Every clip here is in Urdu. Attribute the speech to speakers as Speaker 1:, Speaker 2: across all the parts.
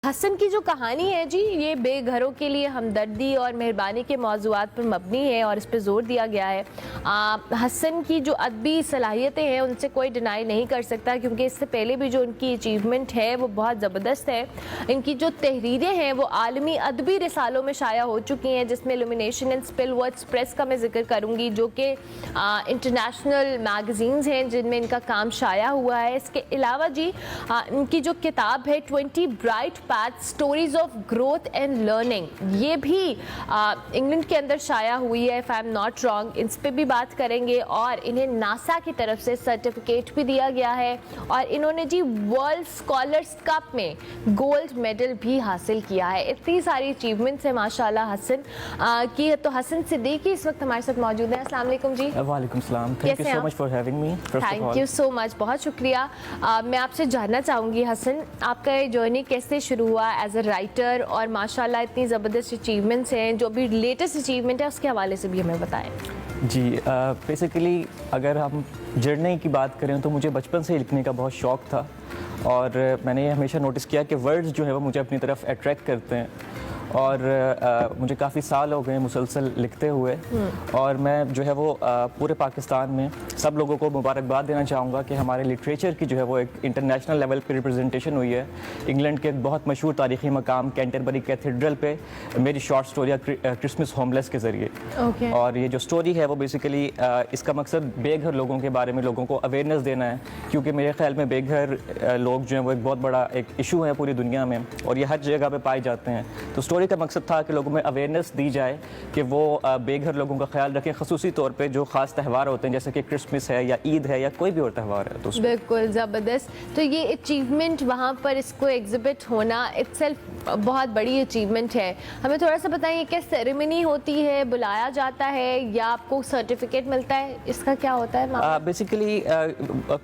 Speaker 1: حسن کی جو کہانی ہے جی، یہ بے گھروں کے لیے ہمدردی اور مہربانی کے موضوعات پر مبنی ہے اور اس پہ زور دیا گیا ہے۔ حسن کی جو ادبی صلاحیتیں ہیں ان سے کوئی ڈینائی نہیں کر سکتا، کیونکہ اس سے پہلے بھی جو ان کی اچیومنٹ ہے وہ بہت زبردست ہے۔ ان کی جو تحریریں ہیں وہ عالمی ادبی رسالوں میں شائع ہو چکی ہیں، جس میں الومینیشن اینڈ اسپل ورڈز پریس کا میں ذکر کروں گی، جو کہ انٹرنیشنل میگزینز ہیں جن میں ان کا کام شائع ہوا ہے۔ اس کے علاوہ جی ان کی جو کتاب ہے 20 bright stories of growth and learning, یہ بھی انگلینڈ کے اندر شائع ہوئی ہے، if I'm not wrong۔ اس پہ بھی بات کریں گے، اور انہیں ناسا کی طرف سے سرٹیفکیٹ بھی دیا گیا ہے، اور انہوں نے جی ورلڈ اسکالرس کپ میں گولڈ میڈل بھی حاصل کیا ہے۔ اتنی ساری اچیومنٹس ہیں ماشاءاللہ حسن کی۔ تو حسن صدیقی اس وقت ہمارے ساتھ موجود ہیں۔ السلام علیکم جی۔
Speaker 2: وعلیکم السلام، thank you so much for having me.
Speaker 1: Thank you so much, بہت شکریہ۔ میں آپ سے جاننا چاہوں گی حسن، آپ کا یہ جرنی کیسے شروع ہوا ایز اے رائٹر، اور ماشاءاللہ اتنی زبردست اچیومنٹس ہیں، جو بھی لیٹسٹ اچیومنٹ ہے اس کے حوالے سے بھی ہمیں بتائیں۔
Speaker 2: جی بیسیکلی اگر ہم جرنی کی بات کریں تو مجھے بچپن سے لکھنے کا بہت شوق تھا، اور میں نے یہ ہمیشہ نوٹس کیا کہ ورڈز جو ہے وہ مجھے اپنی طرف اٹریکٹ کرتے ہیں، اور مجھے کافی سال ہو گئے مسلسل لکھتے ہوئے، اور میں جو ہے وہ پورے پاکستان میں سب لوگوں کو مبارکباد دینا چاہوں گا کہ ہمارے لٹریچر کی جو ہے وہ ایک انٹرنیشنل لیول پہ ریپرزنٹیشن ہوئی ہے۔ انگلینڈ کے ایک بہت مشہور تاریخی مقام کینٹربری کیتھیڈرل پہ میری شارٹ اسٹوری کرسمس ہوم لیس کے ذریعے، اور یہ جو اسٹوری ہے وہ بیسیکلی اس کا مقصد بے گھر لوگوں کے بارے میں لوگوں کو اویئرنیس دینا ہے، کیونکہ میرے خیال میں بے گھر لوگ جو ہیں وہ ایک بہت بڑا ایک ایشو ہے پوری دنیا میں، اور یہ ہر جگہ پہ پائے جاتے ہیں۔ تو اسٹوری کا مقصد تھا کہ لوگوں میں اویئرنیس دی جائے کہ وہ بے گھر لوگوں کا خیال رکھیں، خصوصی طور پہ جو خاص تہوار ہوتے ہیں جیسے کہ کرسمس ہے یا عید ہے یا کوئی بھی اور تہوار ہے۔ تو
Speaker 1: بالکل زبردست۔ تو یہ اچیومنٹ وہاں پر اس کو ایگزبٹ ہونا اٹ سیلف بہت بڑی اچیومنٹ ہے۔ ہمیں تھوڑا سا بتائیں کیا سیریمنی ہوتی ہے، بلایا جاتا ہے یا آپ کو سرٹیفکیٹ ملتا ہے، اس کا کیا ہوتا ہے؟
Speaker 2: بیسیکلی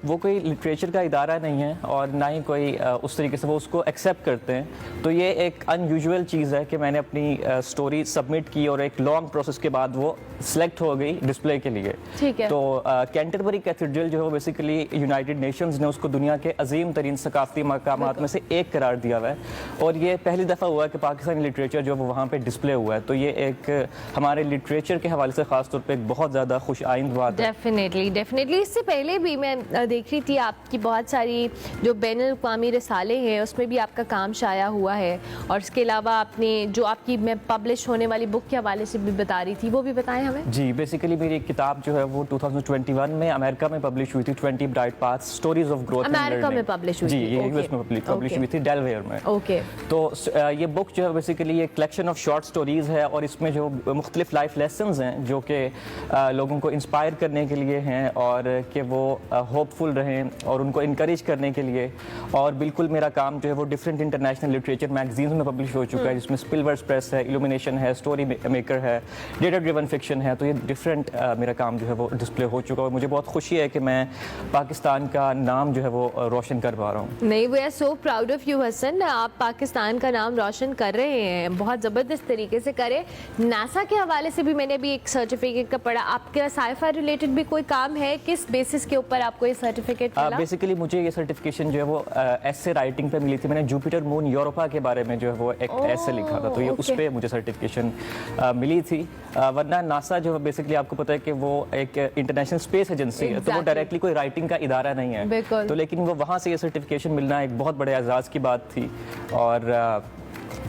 Speaker 2: وہ کوئی لٹریچر کا ادارہ نہیں ہے، اور نہ ہی کوئی اس طریقے سے وہ اس کو ایکسیپٹ کرتے ہیں، تو یہ ایک ان یوزول چیز ہے کہ میں نے اپنی اسٹوری سبمٹ کی اور ایک لانگ پروسیس کے بعد وہ سلیکٹ ہو گئی ڈسپلے کے لیے۔
Speaker 1: ٹھیک ہے۔
Speaker 2: تو کینٹربری کیتھیڈرل جو ہے بیسیکلی یونائٹڈ نیشنز نے اس کو دنیا کے عظیم ترین ثقافتی مقامات میں سے ایک قرار دیا ہوا ہے، اور یہ پہلی دفعہ ہوا ہے کہ پاکستانی لٹریچر جو وہاں پہ ڈسپلے ہوا ہے، تو یہ ایک ہمارے لٹریچر کے حوالے سے خاص طور پہ ایک بہت زیادہ خوش آئند بات ہے۔
Speaker 1: ڈیفینیٹلی اس سے پہلے بھی میں دیکھ رہی تھی آپ کی بہت ساری جو بین الاقوامی رسالے ہیں اس میں بھی آپ کا کام شائع ہوا ہے، اور اس کے علاوہ آپ نے جو آپ کی میں پبلش ہونے والی بک کے حوالے سے بھی بتا رہی تھی، وہ بھی بتائیں ہمیں۔
Speaker 2: جی بیسیکلی میری ایک کتاب جو ہے وہ 2021 میں امریکہ میں پبلش ہوئی تھی، 20 bright paths stories of growth and learning.
Speaker 1: امریکہ میں پبلش ہوئی تھی؟
Speaker 2: جی، یہ یو ایس میں پبلش ہوئی تھی، ڈیلویئر میں۔ تو یہ بک جو ہے بیسیکلی یہ کلیکشن آف شارٹ اسٹوریز ہے، اور اس میں جو مختلف لائف لیسنز ہیں جو کہ لوگوں کو انسپائر کرنے کے لیے ہیں، اور کہ وہ ہوپ فل رہیں اور ان کو انکریج کرنے کے لیے۔ اور بالکل میرا کام جو ہے وہ ڈفرینٹ انٹرنیشنل لٹریچر میگزینز میں پبلش ہو چکا ہے، جس میں اسپل ورڈز پریس ہے، الومینیشن ہے، اسٹوری میکر ہے، ڈیٹا ڈریون فکشن ہے، تو یہ ڈفرینٹ میرا کام جو ہے وہ ڈسپلے ہو چکا ہے، اور مجھے بہت خوشی ہے کہ میں پاکستان کا نام جو ہے وہ روشن کر پا رہا ہوں۔
Speaker 1: نہیں، we are so proud of you Hasan, آپ پاکستان کا نام روشن کر رہے ہیں، بہت زبردست طریقے سے کریں۔ ناسا کے حوالے سے بھی میں نے بھی ایک سرٹیفکیٹ کا پڑھا، آپ کا سائی فائی ریلیٹڈ بھی کوئی کام ہے، کس بیسس کے اوپر آپ کو یہ سرٹیفکیٹ ملا؟
Speaker 2: بیسیکلی مجھے یہ سرٹیفکیشن جو ہے وہ ایسے رائٹنگ پہ ملی تھی، میں نے جوپیٹر مون یوروپا کے بارے میں جو ہے وہ ایک ایسے لکھا تھا، تو یہ اس پہ مجھے سرٹیفکیشن ملی تھی، ورنہ ناسا جو بیسیکلی آپ کو پتہ ہے کہ وہ ایک انٹرنیشنل اسپیس ایجنسی ہے، تو وہ ڈائریکٹلی کوئی رائٹنگ کا ادارہ نہیں ہے، تو لیکن وہ وہاں سے یہ سرٹیفکیشن ملنا ایک بہت بڑے اعزاز کی بات تھی۔ اور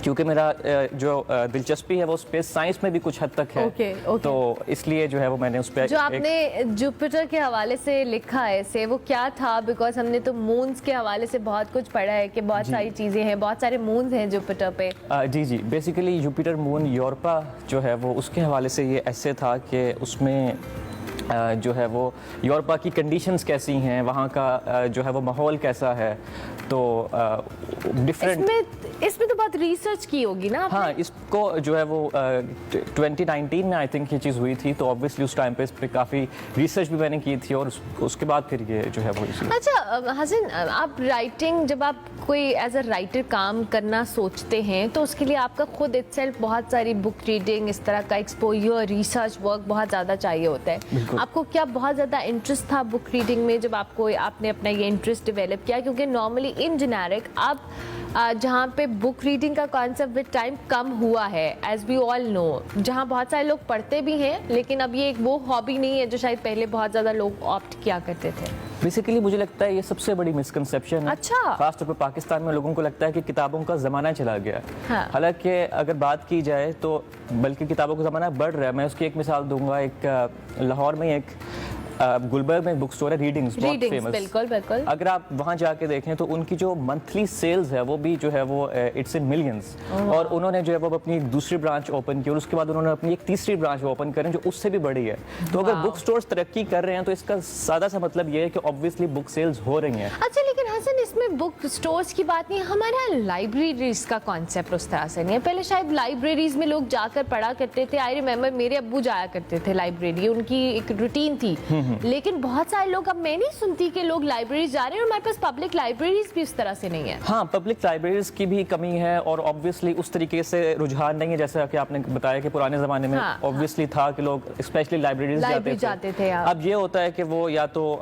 Speaker 2: کیونکہ میرا جو دلچسپی ہے وہ اسپیس سائنس میں بھی کچھ حد تک ہے، تو اس لیے جو ہے وہ میں نے اس پہ
Speaker 1: جو آپ نے جوپیٹر کے حوالے سے لکھا ہے سے وہ کیا تھا؟ بیکاز ہم نے تو مونز کے حوالے سے بہت کچھ پڑھا ہے کہ بہت ساری چیزیں ہیں، بہت سارے مونز ہیں جوپیٹر پہ۔
Speaker 2: جی بیسیکلی جوپیٹر مون یوروپا جو ہے وہ اس کے حوالے سے یہ ایسے تھا کہ اس میں جو ہے وہ یورپا کی کنڈیشنز کیسی ہیں، وہاں کا جو ہے وہ ماحول کیسا ہے، تو ڈفرینٹ
Speaker 1: اس میں تو بہت ریسرچ کی ہوگی نا؟
Speaker 2: ہاں، اس کو جو ہے وہ 2019 میں آئی تھنک یہ چیز ہوئی تھی، تو آبویسلی اس ٹائم پہ اس پہ کافی ریسرچ بھی میں نے کی تھی، اور اس کے بعد پھر یہ جو ہے وہ اسی۔
Speaker 1: اچھا حسن، آپ رائٹنگ جب آپ کوئی ایز اے رائٹر کام کرنا سوچتے ہیں تو اس کے لیے آپ کا خود اٹ سیلف بہت ساری بک ریڈنگ، اس طرح کا ایکسپوجر، ریسرچ ورک بہت زیادہ چاہیے ہوتا ہے۔ آپ کو کیا بہت زیادہ انٹرسٹ تھا بک ریڈنگ میں جب آپ نے اپنا یہ انٹرسٹ ڈیولپ کیا؟ کیونکہ نارملی ان جنیرک آپ جہاں پہ بک ریڈنگ کا کانسیپٹ ود ٹائم کم ہوا ہے ایز وی آل نو, جہاں بہت سارے لوگ پڑھتے بھی ہیں لیکن اب یہ ایک وہ ہابی نہیں ہے جو شاید پہلے بہت زیادہ لوگ آپٹ کیا کرتے تھے.
Speaker 2: بیسیکلی مجھے لگتا ہے یہ سب سے بڑی مسکنسیپشن ہے.
Speaker 1: اچھا.
Speaker 2: خاص طور پہ پاکستان میں لوگوں کو لگتا ہے کہ کتابوں کا زمانہ چلا گیا ہے.
Speaker 1: ہاں.
Speaker 2: حالانکہ اگر بات کی جائے تو بلکہ کتابوں کا زمانہ بڑھ رہا ہے. میں اس کی ایک مثال دوں گا. ایک لاہور میں ایک گلبرگ میں بک اسٹور ہے ریڈنگز, بہت فیمس.
Speaker 1: بالکل بالکل.
Speaker 2: اگر آپ وہاں جا کے دیکھیں تو ان کی جو منتھلی سیلز ہے وہ بھی جو ہے وہ اٹس ان ملینز. اور انہوں نے جو ہے وہ اپنی دوسری برانچ اوپن کی اور اس کے بعد انہوں نے اپنی ایک تیسری برانچ اوپن کریں جو اس سے بھی بڑی ہے. تو اگر بک اسٹورز ترقی کر رہے ہیں تو اس کا سادہ سا مطلب یہ ہے کہ obviously بک سیلز ہو رہی ہیں.
Speaker 1: اچھا لیکن حسن اس میں بک اسٹورز کی بات نہیں, ہمارے یہاں لائبریریز کا کانسیپٹ اس طرح سے نہیں ہے. پہلے شاید لائبریریز میں لوگ جا کر پڑھا کرتے تھے. آئی ریممبر میرے ابو جایا کرتے تھے لائبریری, ان کی ایک روٹین تھی. لیکن بہت سارے لوگ, اب میں نہیں سنتی کہ لوگ لائبریریز جا رہے ہیں, اور ہمارے پاس پبلک لائبریریز بھی اس طرح سے نہیں ہے.
Speaker 2: ہاں, پبلک لائبریریز کی بھی کمی ہے اور obviously اس طریقے سے رجحان نہیں ہے جیسا کہ آپ نے بتایا کہ پرانے زمانے میں obviously تھا کہ لوگ اسپیشلی لائبریریز جاتے تھے. اب یہ ہوتا ہے کہ وہ یا تو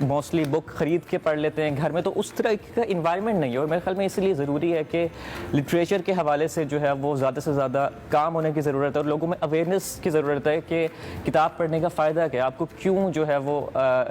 Speaker 2: موسٹلی بک خرید کے پڑھ لیتے ہیں گھر میں, تو اس طرح کا انوائرمنٹ نہیں ہے. اور میرے خیال میں اس لیے ضروری ہے کہ لٹریچر کے حوالے سے جو ہے وہ زیادہ سے زیادہ کام ہونے کی ضرورت ہے اور لوگوں میں اویئرنیس کی ضرورت ہے کہ کتاب پڑھنے کا فائدہ کیا ہے, آپ کو کیوں جو ہے وہ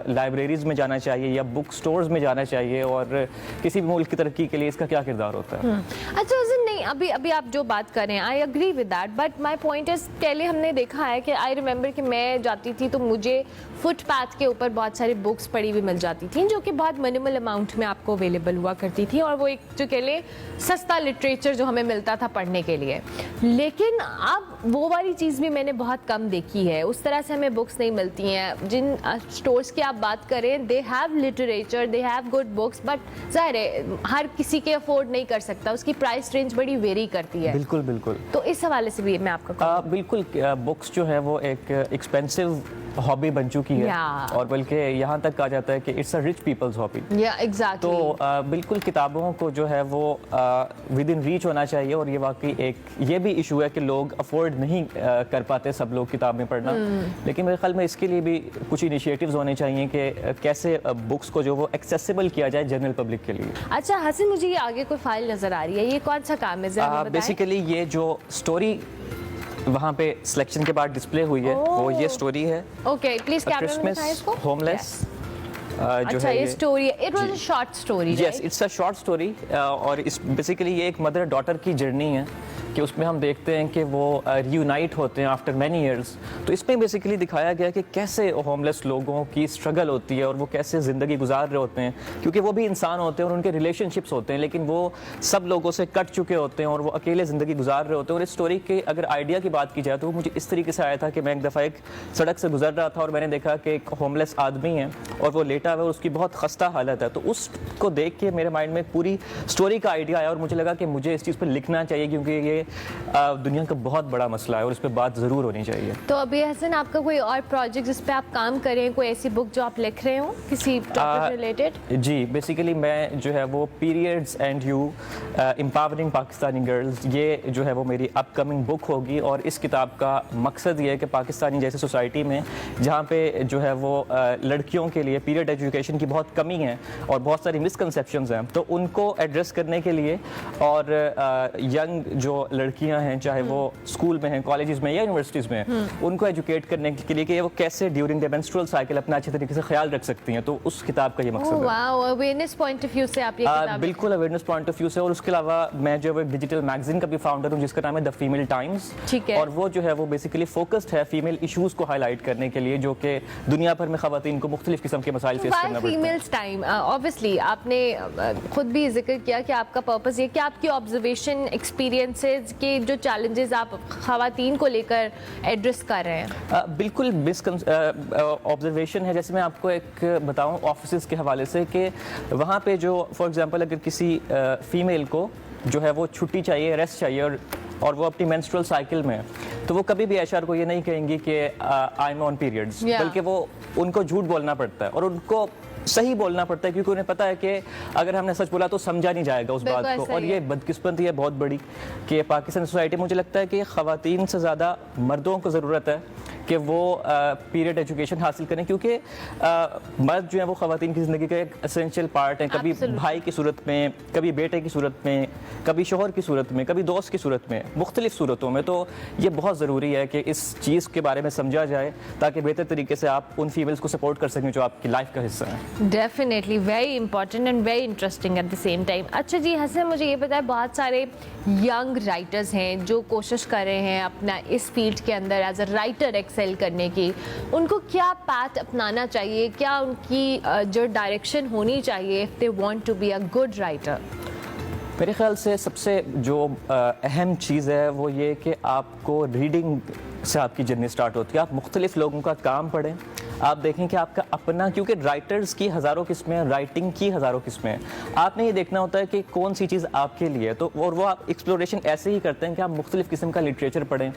Speaker 2: لائبریریز میں جانا چاہیے یا بک سٹورز میں جانا چاہیے, اور کسی بھی ملک کی ترقی کے لیے اس کا کیا کردار ہوتا ہے.
Speaker 1: اچھا نہیں, ابھی آپ جو بات کر رہے ہیں I agree with that, but my point is پہلے ہم نے دیکھا ہے کہ آئی ریممبر کہ میں جاتی تھی تو مجھے فٹ پاتھ کے اوپر بہت ساری بکس پڑھی ہوئی مل جاتی تھیں جو کہ بہت منیمل اماؤنٹ میں آپ کو اویلیبل ہوا کرتی تھی, اور وہ ایک جو کہہ لیں سستا لٹریچر جو ہمیں ملتا تھا پڑھنے کے لیے. لیکن اب وہ والی چیز بھی میں نے بہت کم دیکھی ہے. اس طرح سے ہمیں بکس نہیں ملتی ہیں. جن اسٹورس کی آپ بات کریں they have literature, they have good books, but ظاہر ہے ہر کسی کے افورڈ نہیں کر سکتا, اس کی پرائس رینج بڑی ویری کرتی ہے.
Speaker 2: بالکل بالکل.
Speaker 1: تو اس حوالے سے بھی میں آپ کا
Speaker 2: بالکل, بکس جو ہے وہ ایک ایکسپینسو ہابی بن چکی ہے, اور بلکہ یہاں تک کہا جاتا ہے کہ it's a rich people's hobby. تو بالکل کتابوں کو جو ہے وہ ود ان ریچ ہونا چاہیے, اور یہ واقعی ایک یہ بھی ایشو ہے کہ لوگ افورڈ نہیں کر پاتے سب لوگ کتابیں پڑھنا. لیکن میرے خیال میں اس کے لیے بھی کچھ انیشیٹوز ہونے چاہیے کہ کیسے بکس کو جو وہ ایکسیسیبل کیا جائے جنرل پبلک کے لیے.
Speaker 1: اچھا حسن, مجھے یہ آگے کوئی فائل نظر آ رہی ہے, یہ کون سا کام ہے؟
Speaker 2: بیسیکلی یہ جو اسٹوری وہاں پہ سلیکشن کے بعد ڈسپلے ہوئی ہے وہ یہ اسٹوری ہے.
Speaker 1: اوکے پلیز کیمرہ میں دکھائیں اس کو.
Speaker 2: ہوم لیس جو
Speaker 1: ہے یہ story, it was a short story.
Speaker 2: Yes, it's a short story, اور اس بیسیکلی یہ ایک مدر ڈاٹر کی جرنی ہے کہ اس میں ہم دیکھتے ہیں کہ وہ ریونائٹ ہوتے ہیں آفٹر مینی ایئرس. تو اس میں بیسیکلی دکھایا گیا کہ کیسے ہوم لیس لوگوں کی اسٹرگل ہوتی ہے اور وہ کیسے زندگی گزار رہے ہوتے ہیں, کیونکہ وہ بھی انسان ہوتے ہیں اور ان کے ریلیشن شپس ہوتے ہیں, لیکن وہ سب لوگوں سے کٹ چکے ہوتے ہیں اور وہ اکیلے زندگی گزار رہے ہوتے ہیں. اور اس اسٹوری کے اگر آئیڈیا کی بات کی جائے تو وہ مجھے اس طریقے سے آیا تھا کہ میں ایک دفعہ ایک سڑک سے گزر رہا تھا اور میں نے دیکھا کہ ایک ہوم لیس آدمی ہے اور وہ لیٹا ہوا ہے اور اس کی بہت خستہ حالت ہے. تو اس کو دیکھ کے میرے مائنڈ میں پوری اسٹوری کا آئیڈیا آیا اور مجھے لگا کہ مجھے اس چیز پہ لکھنا چاہیے, کیونکہ یہ دنیا کا بہت بڑا مسئلہ ہے اور اس پہ بات ضرور ہونی چاہیے.
Speaker 1: تو ابھی حسن آپ کا کوئی اور پروجیکٹ جس پہ آپ کام کریں, کوئی ایسی بک جو آپ لکھ رہے ہوں کسی ٹاپک ریلیٹڈ؟
Speaker 2: جی, بیسیکلی میں جو ہے وہ periods and you empowering Pakistani girls, یہ جو ہے وہ میری اپ کمنگ بک ہوگی. اور اس کتاب کا مقصد یہ ہے کہ پاکستانی جیسے سوسائٹی میں جہاں پہ جو ہے وہ لڑکیوں کے لیے پیریڈ ایجوکیشن کی بہت کمی ہے اور بہت ساری مسکنسیپشنز ہیں, تو ان کو ایڈریس کرنے کے لیے اور ینگ جو لڑکیاں ہیں چاہے وہ اسکول میں ہیں, کالجز میں یا یونیورسٹیز میں ہیں, ان کو ایجوکیٹ کرنے کے لیے کہ وہ کیسے ڈیورنگ دا مینسٹرول سائیکل اپنا اچھے طریقے سے خیال رکھ سکتی ہیں. تو اس کتاب کا یہ مقصد ہے.
Speaker 1: واو, اویئرنیس پوائنٹ آف ویو سے آپ یہ کتاب
Speaker 2: بالکل اویئرنیس پوائنٹ آف ویو سے. اور اس کے علاوہ میں جو ہے ڈیجیٹل میگزین کا بھی فاؤنڈر ہوں جس کا نام ہے دا فیمیل ٹائمز, اور وہ جو ہے وہ بیسیکلی فوکسڈ ہے فیمیل ایشوز کو ہائی لائٹ کرنے کے لیے جو کہ دنیا بھر میں خواتین کو مختلف قسم کے مسائل فیس کرنا پڑتے ہیں.
Speaker 1: فیمیلز ٹائم, obviously آپ نے خود بھی ذکر کیا کہ آپ کا پرپس یہ کہ آپ کی آبزرویشن ایکسپیرینسز کے جو چیلنجز آپ خواتین کو لے کر ایڈریس کر رہے ہیں.
Speaker 2: بالکل آبزرویشن ہے. جیسے میں آپ کو ایک بتاؤں آفیسز کے حوالے سے کہ وہاں پہ جو فار ایگزامپل اگر کسی فیمیل کو جو ہے وہ چھٹی چاہیے, ریسٹ چاہیے, اور وہ اپنی مینسٹرول سائیکل میں تو وہ کبھی بھی ایچ کو یہ نہیں کہیں گی کہ آئی ایم آن پیریڈز, بلکہ وہ ان کو جھوٹ بولنا پڑتا ہے اور ان کو صحیح بولنا پڑتا ہے, کیونکہ انہیں پتا ہے کہ اگر ہم نے سچ بولا تو سمجھا نہیں جائے گا اس بات کو. اور یہ بدقسمتی ہے بہت بڑی کہ پاکستان سوسائٹی مجھے لگتا ہے کہ خواتین سے زیادہ مردوں کو ضرورت ہے کہ وہ پیریڈ ایجوکیشن حاصل کریں، کیونکہ مرد جو ہیں وہ خواتین کی زندگی کا ایک اسینشیل پارٹ ہے، کبھی بھائی کی صورت میں، کبھی بیٹے کی صورت میں، کبھی شوہر کی صورت میں، کبھی دوست کی صورت میں، مختلف صورتوں میں. تو یہ بہت ضروری ہے کہ اس چیز کے بارے میں سمجھا جائے تاکہ بہتر طریقے سے آپ ان فیمیلز کو سپورٹ کر سکیں جو آپ کی لائف کا حصہ ہیں.
Speaker 1: Definitely very important and very interesting at the same time. اچھا جی حسن، مجھے یہ بتائیں، بہت سارے ینگ رائٹرز ہیں جو کوشش کر رہے ہیں اپنا اس فیلڈ کے اندر ایز اے رائٹر ایکسیل کرنے کی، ان کو کیا پاتھ اپنانا چاہیے، کیا ان کی جو ڈائریکشن ہونی چاہیے if they want to be a good writer؟
Speaker 2: میرے خیال سے سب سے جو اہم چیز ہے وہ یہ کہ آپ کو ریڈنگ سے آپ کی جرنی سٹارٹ ہوتی ہے. آپ مختلف لوگوں کا کام پڑھیں، آپ دیکھیں کہ آپ کا اپنا، کیونکہ رائٹرز کی ہزاروں قسمیں ہیں، رائٹنگ کی ہزاروں قسمیں ہیں. آپ نے یہ دیکھنا ہوتا ہے کہ کون سی چیز آپ کے لیے، تو اور وہ آپ ایکسپلوریشن ایسے ہی کرتے ہیں کہ آپ مختلف قسم کا لٹریچر پڑھیں.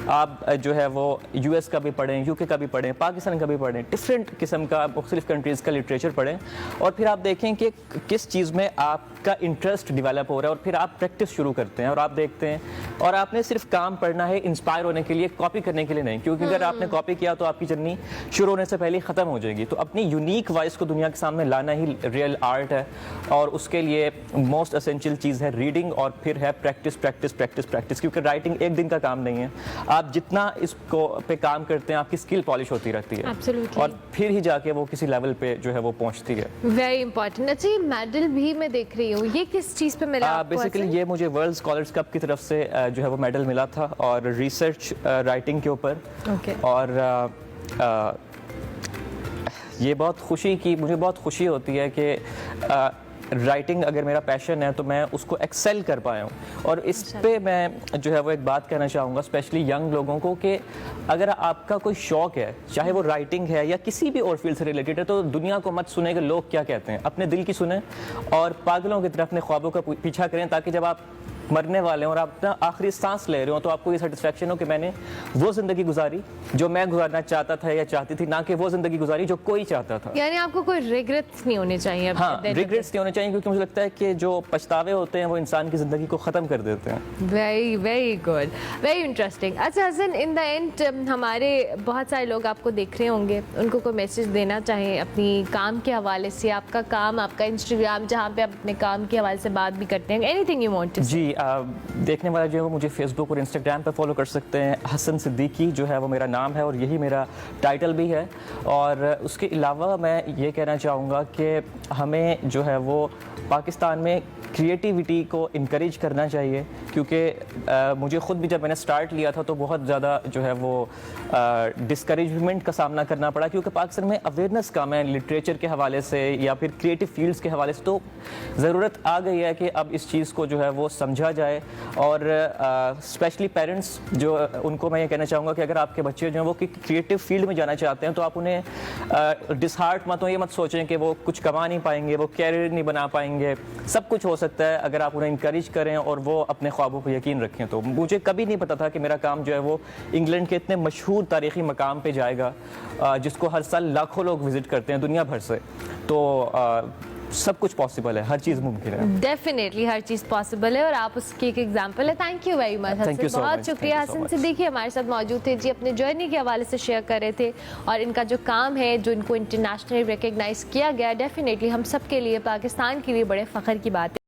Speaker 2: آپ جو ہے وہ یو ایس کا بھی پڑھیں، یو کے کا بھی پڑھیں، پاکستان کا بھی پڑھیں، ڈفرینٹ قسم کا مختلف کنٹریز کا لٹریچر پڑھیں، اور پھر آپ دیکھیں کہ کس چیز میں آپ کا انٹرسٹ ڈیولپ ہو رہا ہے، اور پھر آپ پریکٹس شروع کرتے ہیں اور آپ دیکھتے ہیں. اور آپ نے صرف کام پڑھنا ہے انسپائر ہونے کے لیے، کاپی کرنے کے لیے نہیں، کیونکہ اگر آپ نے کاپی کیا تو آپ کی جرنی شروع ہونے سے پہلے ہی ختم ہو جائے گی. تو اپنی یونیک وائس کو دنیا کے سامنے لانا ہی ریئل آرٹ ہے، اور اس کے لیے موسٹ اسینشیل چیز ہے ریڈنگ، اور پھر ہے پریکٹس پریکٹس پریکٹس پریکٹس، کیونکہ رائٹنگ ایک دن کا کام نہیں ہے. آپ جتنا اس کو پہ کام کرتے ہیں آپ کی اسکل پالش ہوتی رہتی ہے، اور پھر ہی جا کے وہ کسی لیول پہ جو ہے وہ پہنچتی ہے.
Speaker 1: Very important. اچھا، یہ میڈل بھی میں دیکھ رہی ہوں، یہ کس چیز پہ ملا؟
Speaker 2: بیسیکلی یہ مجھے ورلڈ اسکالرس کپ کی طرف سے جو ہے وہ میڈل ملا تھا، اور ریسرچ رائٹنگ کے اوپر. اور یہ بہت خوشی کی، مجھے بہت خوشی ہوتی ہے کہ رائٹنگ اگر میرا پیشن ہے تو میں اس کو ایکسیل کر پایا ہوں. اور اس پہ میں جو ہے وہ ایک بات کہنا چاہوں گا اسپیشلی ینگ لوگوں کو، کہ اگر آپ کا کوئی شوق ہے، چاہے وہ رائٹنگ ہے یا کسی بھی اور فیلڈ سے ریلیٹڈ ہے، تو دنیا کو مت سنیں کہ لوگ کیا کہتے ہیں، اپنے دل کی سنیں اور پاگلوں کی طرف اپنے خوابوں کا پیچھا کریں، تاکہ جب آپ مرنے والے ہیں اور آپ اپنا آخری سانس لے رہے ہوں تو آپ کو یہ سیٹسفیکشن ہو کہ میں نے وہ زندگی گزاری جو میں گزارنا چاہتا تھا یا چاہتی تھی، نہ کہ وہ زندگی گزاری جو کوئی چاہتا تھا.
Speaker 1: یعنی آپ کو کوئی ریگریٹس نہیں ہونے چاہیے؟
Speaker 2: ہاں، ریگریٹس نہیں ہونے چاہیے، کیونکہ مجھے لگتا ہے کہ جو پچھتاوے ہوتے ہیں وہ انسان کی زندگی کو ختم کر دیتے ہیں.
Speaker 1: Very very good, very interesting. اچھا حسن، ان دا اینڈ ہمارے بہت سارے لوگ آپ کو دیکھ رہے ہوں گے، ان کو کوئی میسج دینا چاہیں اپنی کام کے حوالے سے، آپ کا کام، آپ کا انسٹاگرام جہاں پہ آپ اپنے کام کے حوالے سے بات بھی کرتے ہیں، anything you want to?
Speaker 2: جی، دیکھنے والے جو ہے وہ مجھے فیس بک اور انسٹاگرام پہ فالو کر سکتے ہیں. حسن صدیقی جو ہے وہ میرا نام ہے اور یہی میرا ٹائٹل بھی ہے. اور اس کے علاوہ میں یہ کہنا چاہوں گا کہ ہمیں جو ہے وہ پاکستان میں کریٹیوٹی کو انکریج کرنا چاہیے، کیونکہ مجھے خود بھی جب میں نے سٹارٹ لیا تھا تو بہت زیادہ جو ہے وہ ڈسکریجمنٹ کا سامنا کرنا پڑا، کیونکہ پاکستان میں اویئرنیس کم ہے لٹریچر کے حوالے سے یا پھر کریٹیو فیلڈس کے حوالے سے. تو ضرورت آ گئی ہے کہ اب اس چیز کو جو ہے وہ سمجھا جائے. اور اسپیشلی پیرنٹس جو، ان کو میں یہ کہنا چاہوں گا کہ اگر آپ کے بچے جو ہیں وہ کریٹیو فیلڈ میں جانا چاہتے ہیں تو آپ انہیں ڈسہارٹ مت ہوں، یہ مت سوچیں کہ وہ کچھ کما نہیں پائیں گے، وہ کیریئر نہیں بنا پائیں گے. سب کچھ ہو سکتا ہے اگر آپ انہیں انکریج کریں اور وہ اپنے خوابوں پہ یقین رکھیں. تو مجھے کبھی نہیں پتا تھا کہ میرا کام جو ہے وہ انگلینڈ کے اتنے مشہور تاریخی مقام پہ جائے گا جس کو ہر سال لاکھوں لوگ وزٹ کرتے ہیں دنیا بھر سے. تو سب کچھ پاسبل ہے، ہر چیز ممکن ہے.
Speaker 1: ڈیفینیٹلی ہر چیز پاسبل ہے، اور آپ اس کی ایک ایگزامپل ہے. تھینک یو ویری مچ حسن، بہت شکریہ. حسن صدیقی ہمارے ساتھ موجود تھے جی، اپنے جرنی کے حوالے سے شیئر کر رہے تھے، اور ان کا جو کام ہے جو ان کو انٹرنیشنلی ریکگنائز کیا گیا، ڈیفینیٹلی ہم سب کے لیے، پاکستان کے لیے بڑے فخر کی بات ہے.